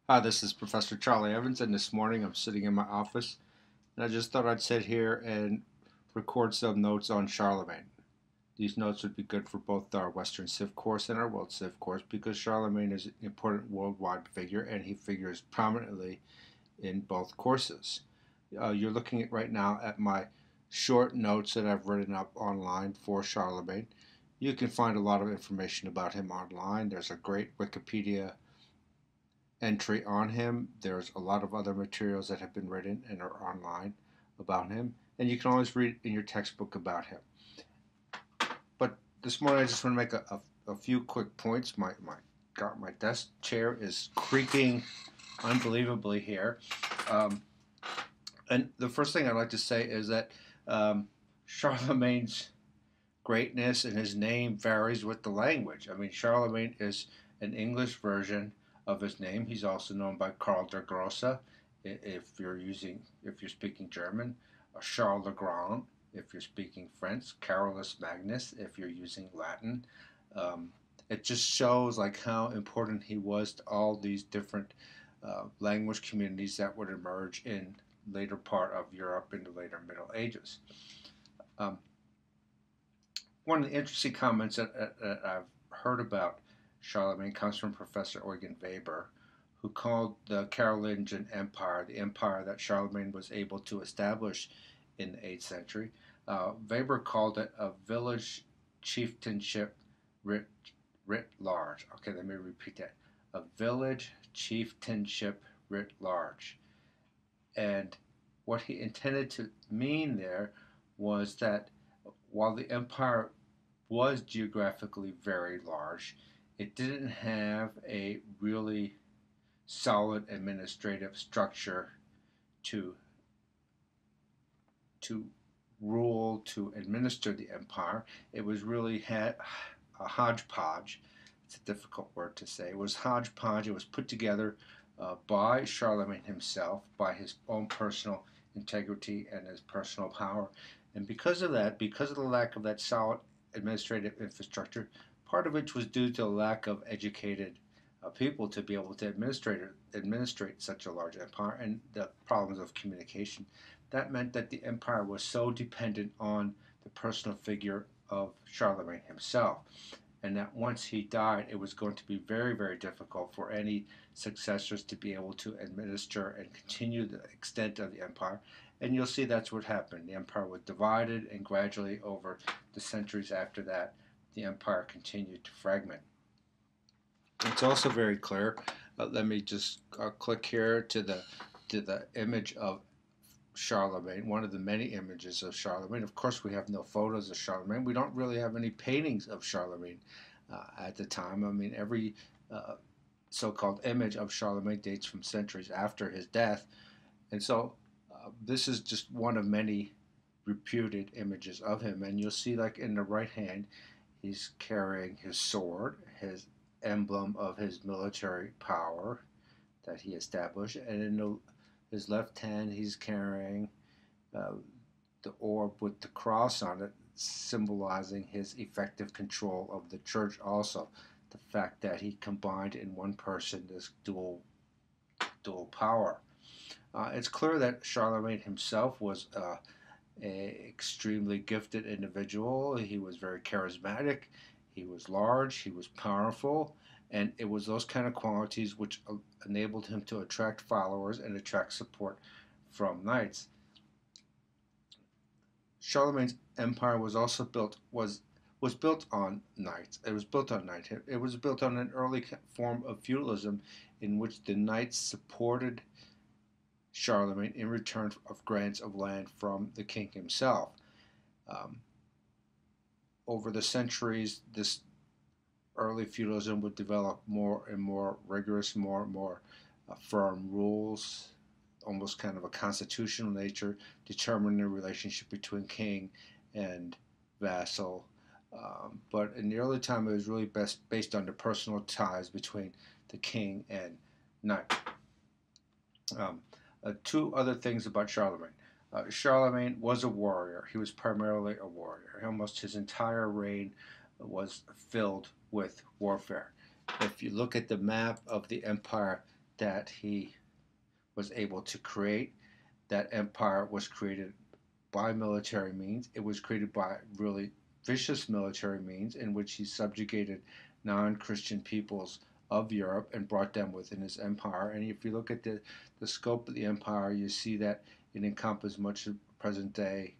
Hi, this is Professor Charlie Evans, and this morning I'm sitting in my office, and I just thought I'd sit here and record some notes on Charlemagne. These notes would be good for both our Western Civ course and our World Civ course because Charlemagne is an important worldwide figure and he figures prominently in both courses. You're looking at right now at my short notes that I've written up online for Charlemagne. You can find a lot of information about him online. There's a great Wikipedia entry on him. There's a lot of other materials that have been written and are online about him, and you can always read in your textbook about him. But this morning, I just want to make a few quick points. My desk chair is creaking unbelievably here, um, and the first thing I'd like to say is that Charlemagne's greatness and his name varies with the language. I mean, Charlemagne is an English version of his name. He's also known by Karl der Grosse if you're speaking German, or Charles le Grand if you're speaking French, Carolus Magnus if you're using Latin. Um, it just shows like how important he was to all these different language communities that would emerge in later part of Europe in the later Middle Ages. Um, One of the interesting comments that I've heard about Charlemagne comes from Professor Eugen Weber, who called the Carolingian Empire the empire that Charlemagne was able to establish in the 8th century. Weber called it a village chieftainship writ, writ large. Okay, let me repeat that. A village chieftainship writ large. And what he intended to mean there was that while the empire was geographically very large, it didn't have a really solid administrative structure to to rule, to administer the empire. It was really a hodgepodge. It's a difficult word to say. It was hodgepodge. It was put together by Charlemagne himself, by his own personal integrity and his personal power. And because of that, because of the lack of that solid administrative infrastructure, part of which was due to a lack of educated people to be able to administrate such a large empire and the problems of communication. That meant that the empire was so dependent on the personal figure of Charlemagne himself, and that once he died, it was going to be very, very difficult for any successors to be able to administer and continue the extent of the empire. And you'll see that's what happened. The empire was divided, and gradually, over the centuries after that, the empire continued to fragment. It's also very clear. Let me just click here to the image of Charlemagne, one of the many images of Charlemagne. Of course, we have no photos of Charlemagne. We don't really have any paintings of Charlemagne at the time. I mean, every uh, so-called image of Charlemagne dates from centuries after his death, and so this is just one of many reputed images of him. And you'll see, like in the right hand, he's carrying his sword, his emblem of his military power that he established, and in his left hand he's carrying uh, the orb with the cross on it, symbolizing his effective control of the church. Also, the fact that he combined in one person this dual power. It's clear that Charlemagne himself was a extremely gifted individual. He was very charismatic. He was large. He was powerful, and it was those kind of qualities which enabled him to attract followers and attract support from knights. Charlemagne's empire was also built on knights. It was built on knighthood. It was built on an early form of feudalism in which the knights supported Charlemagne in return of grants of land from the king himself. Um, Over the centuries, this early feudalism would develop more and more rigorous, more and more firm rules, almost kind of a constitutional nature, determining the relationship between king and vassal. But in the early time, it was really based on the personal ties between the king and knight. Um, Two other things about Charlemagne. Charlemagne was a warrior. He was primarily a warrior. Almost his entire reign was filled with warfare. If you look at the map of the empire that he was able to create. That empire was created by military means. It was created by really vicious military means in which he subjugated non-Christian peoples of Europe and brought them within his empire. And if you look at the scope of the empire, you see that it encompassed much of present day,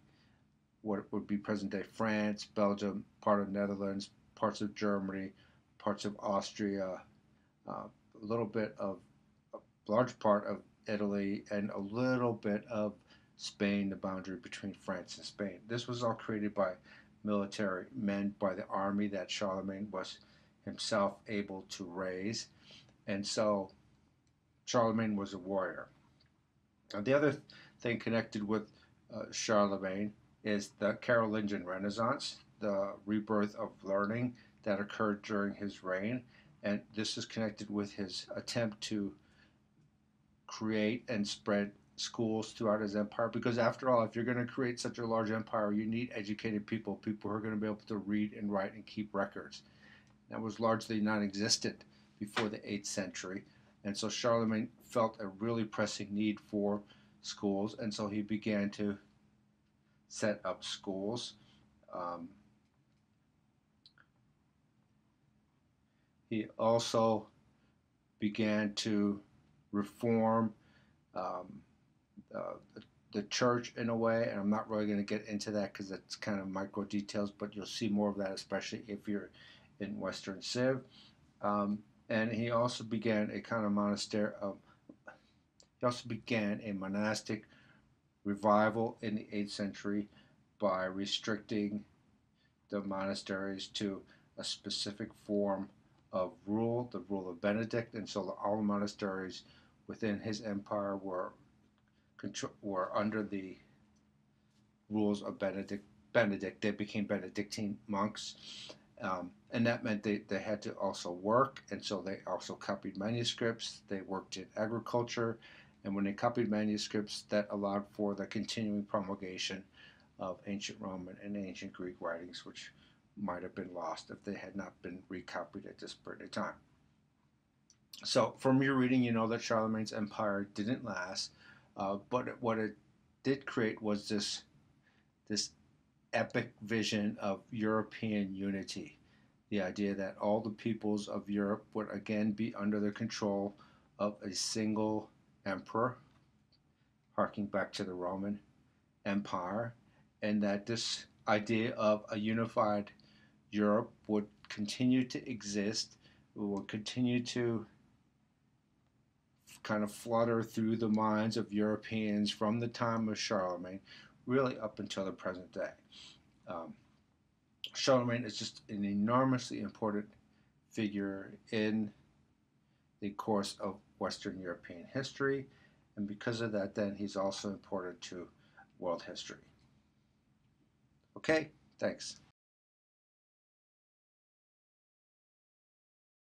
what would be present day France, Belgium, part of Netherlands, parts of Germany, parts of Austria, a little bit of a large part of Italy, and a little bit of Spain, the boundary between France and Spain. This was all created by military men, by the army that Charlemagne was himself able to raise. And so Charlemagne was a warrior. Now, the other thing connected with Charlemagne is the Carolingian Renaissance, the rebirth of learning that occurred during his reign. And this is connected with his attempt to create and spread schools throughout his empire. Because after all, if you're going to create such a large empire, you need educated people, people who are going to be able to read and write and keep records. That was largely non-existent before the 8th century. And so Charlemagne felt a really pressing need for schools, and so he began to set up schools. He also began to reform um, the church in a way, and I'm not really going to get into that because it's kind of micro details, but you'll see more of that, especially if you're in Western Civ. And he also began a kind of monastery. He also began a monastic revival in the 8th century by restricting the monasteries to a specific form of rule, the rule of Benedict, and so all the monasteries within his empire were under the rules of Benedict. They became Benedictine monks, and that meant they had to also work, and so they also copied manuscripts. They worked in agriculture, and when they copied manuscripts, that allowed for the continuing promulgation of ancient Roman and ancient Greek writings, which might have been lost if they had not been recopied at this point in time. So from your reading, you know that Charlemagne's empire didn't last, but what it did create was this epic vision of European unity. The idea that all the peoples of Europe would again be under the control of a single emperor, harking back to the Roman Empire, and that this idea of a unified Europe would continue to exist, would continue to kind of flutter through the minds of Europeans from the time of Charlemagne, really up until the present day. Charlemagne is just an enormously important figure in the course of Western European history, and because of that, then he's also important to world history. Okay, thanks.